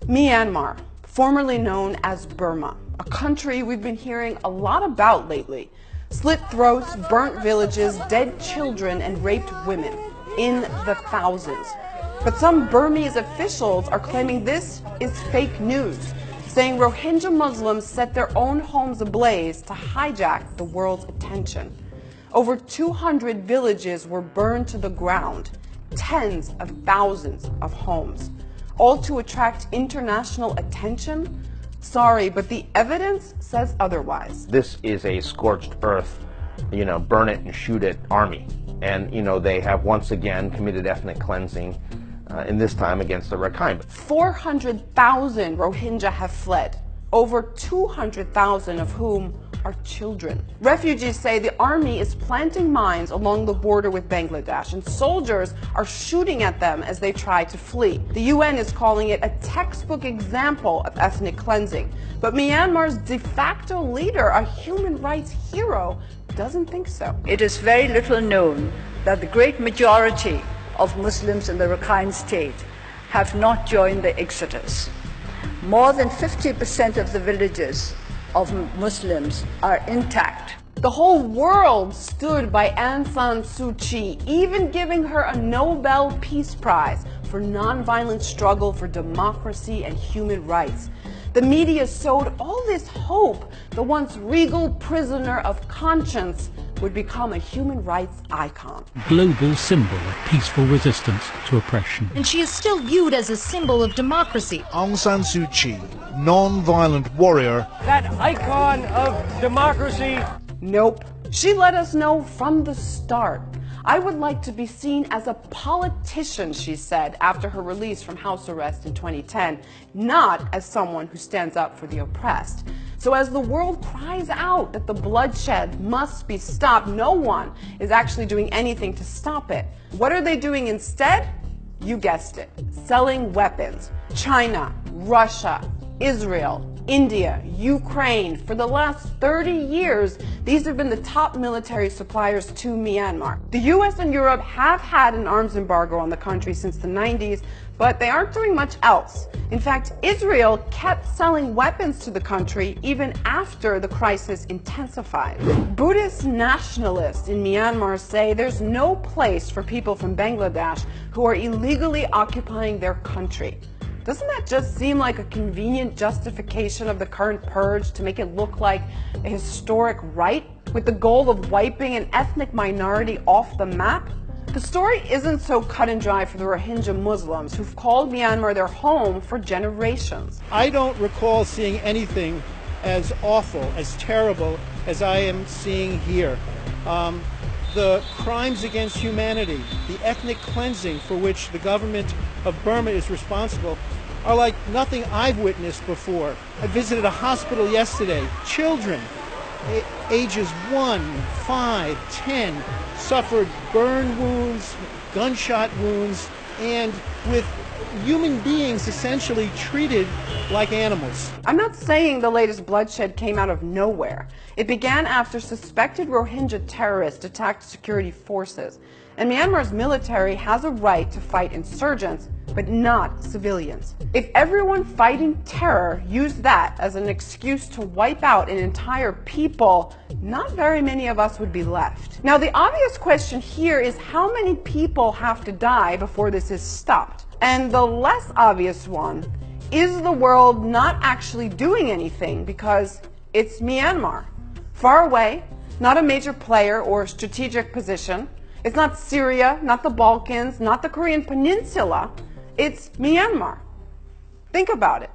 Myanmar, formerly known as Burma, a country we've been hearing a lot about lately. Slit throats, burnt villages, dead children, and raped women in the thousands. But some Burmese officials are claiming this is fake news, saying Rohingya Muslims set their own homes ablaze to hijack the world's attention. Over 200 villages were burned to the ground, tens of thousands of homes, all to attract international attention? Sorry, but the evidence says otherwise. This is a scorched earth, burn it and shoot it army. And, they have once again committed ethnic cleansing, in this time against the Rakhine. 400,000 Rohingya have fled, over 200,000 of whom are children. Refugees say the army is planting mines along the border with Bangladesh, and soldiers are shooting at them as they try to flee. The UN is calling it a textbook example of ethnic cleansing. But Myanmar's de facto leader, a human rights hero, doesn't think so. It is very little known that the great majority of Muslims in the Rakhine state have not joined the exodus. More than 50% of the villages of Muslims are intact. The whole world stood by Aung San Suu Kyi, even giving her a Nobel Peace Prize for nonviolent struggle for democracy and human rights. The media sowed all this hope the once regal prisoner of conscience would become a human rights icon. Global symbol of peaceful resistance to oppression. And she is still viewed as a symbol of democracy. Aung San Suu Kyi, non-violent warrior. That icon of democracy. Nope. She let us know from the start. I would like to be seen as a politician, she said after her release from house arrest in 2010, not as someone who stands up for the oppressed. So as the world cries out that the bloodshed must be stopped, no one is actually doing anything to stop it. What are they doing instead? You guessed it, selling weapons. China, Russia, Israel, India, Ukraine. For the last 30 years, these have been the top military suppliers to Myanmar. The US and Europe have had an arms embargo on the country since the 90s, but they aren't doing much else. In fact, Israel kept selling weapons to the country even after the crisis intensified. Buddhist nationalists in Myanmar say there's no place for people from Bangladesh who are illegally occupying their country. Doesn't that just seem like a convenient justification of the current purge to make it look like a historic right, with the goal of wiping an ethnic minority off the map? The story isn't so cut and dry for the Rohingya Muslims who've called Myanmar their home for generations. I don't recall seeing anything as awful, as terrible as I am seeing here. The crimes against humanity, the ethnic cleansing for which the government of Burma is responsible, are like nothing I've witnessed before. I visited a hospital yesterday. Children, ages 1, 5, 10, suffered burn wounds, gunshot wounds, and with human beings essentially treated like animals. I'm not saying the latest bloodshed came out of nowhere. It began after suspected Rohingya terrorists attacked security forces. And Myanmar's military has a right to fight insurgents, but not civilians. If everyone fighting terror used that as an excuse to wipe out an entire people, not very many of us would be left. Now, the obvious question here is how many people have to die before this is stopped? And the less obvious one, is the world not actually doing anything because it's Myanmar? Far away, not a major player or strategic position. It's not Syria, not the Balkans, not the Korean Peninsula. It's Myanmar. Think about it.